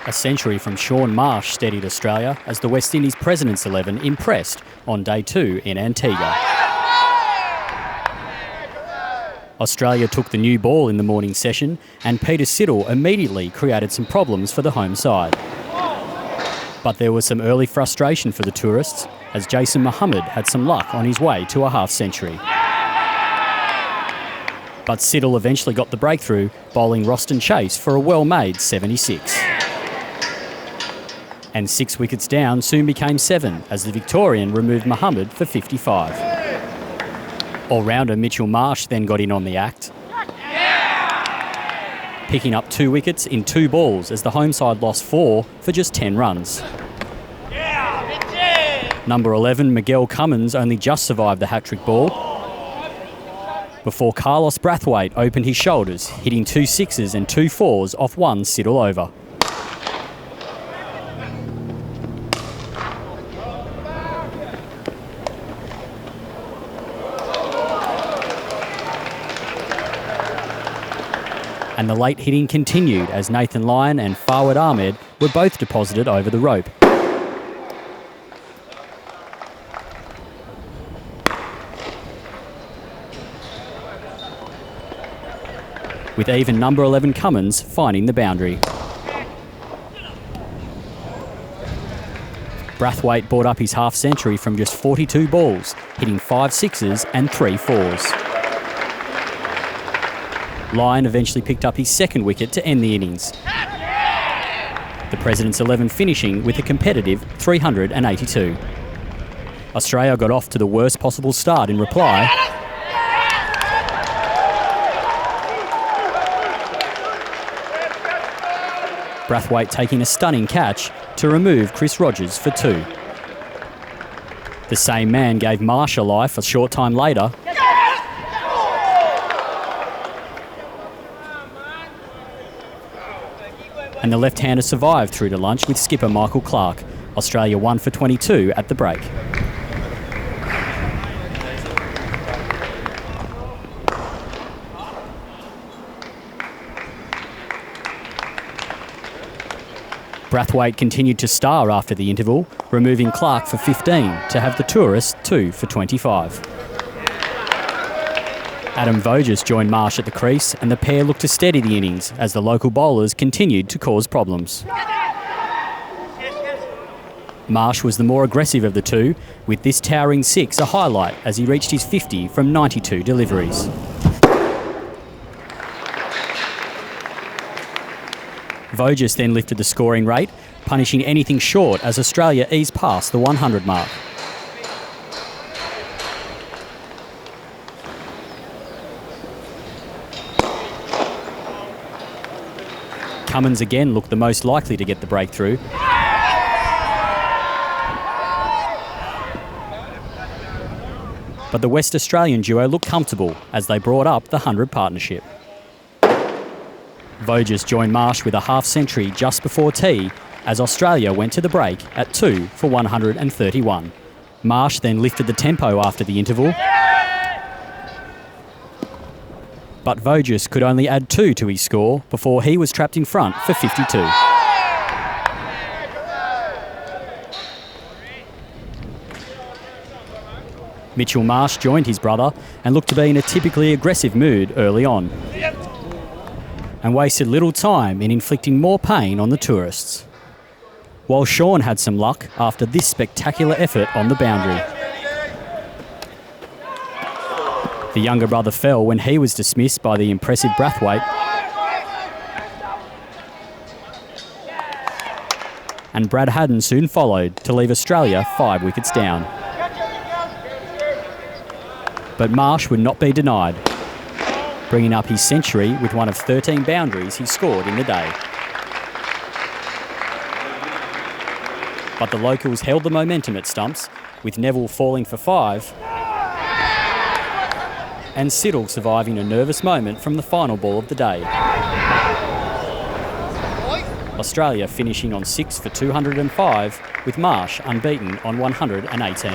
A century from Shaun Marsh steadied Australia as the West Indies President's 11 impressed on day 2 in Antigua. Australia took the new ball in the morning session and Peter Siddle immediately created some problems for the home side. But there was some early frustration for the tourists as Jason Mohammed had some luck on his way to a half-century. But Siddle eventually got the breakthrough, bowling Roston Chase for a well-made 76. And 6 wickets down soon became 7 as the Victorian removed Mohammed for 55. All-rounder Mitchell Marsh then got in on the act, picking up 2 wickets in 2 balls as the home side lost 4 for just 10 runs. Number 11, Miguel Cummins, only just survived the hat-trick ball before Carlos Brathwaite opened his shoulders, hitting 2 sixes and 2 fours off one Siddle over. And the late hitting continued as Nathan Lyon and Fawad Ahmed were both deposited over the rope. With even number 11 Cummins finding the boundary. Brathwaite brought up his half-century from just 42 balls, hitting 5 sixes and 3 fours. Lyon eventually picked up his second wicket to end the innings. The President's 11 finishing with a competitive 382. Australia got off to the worst possible start in reply. Brathwaite taking a stunning catch to remove Chris Rogers for 2. The same man gave Marsh a life a short time later. And the left-hander survived through to lunch with skipper Michael Clark. Australia 1 for 22 at the break. Brathwaite continued to star after the interval, removing Clark for 15 to have the tourists 2 for 25. Adam Voges joined Marsh at the crease and the pair looked to steady the innings as the local bowlers continued to cause problems. Marsh was the more aggressive of the two, with this towering 6 a highlight as he reached his 50 from 92 deliveries. Voges then lifted the scoring rate, punishing anything short as Australia eased past the 100 mark. Cummins again looked the most likely to get the breakthrough. But the West Australian duo looked comfortable as they brought up the 100 partnership. Voges joined Marsh with a half-century just before tea as Australia went to the break at 2 for 131. Marsh then lifted the tempo after the interval, but Voges could only add 2 to his score before he was trapped in front for 52. Mitchell Marsh joined his brother and looked to be in a typically aggressive mood early on, and wasted little time in inflicting more pain on the tourists. While Shaun had some luck after this spectacular effort on the boundary. The younger brother fell when he was dismissed by the impressive Brathwaite. And Brad Haddon soon followed to leave Australia 5 wickets down. But Marsh would not be denied, bringing up his century with one of 13 boundaries he scored in the day. But the locals held the momentum at stumps, with Neville falling for 5 and Siddle surviving a nervous moment from the final ball of the day. Australia finishing on 6 for 205, with Marsh unbeaten on 118.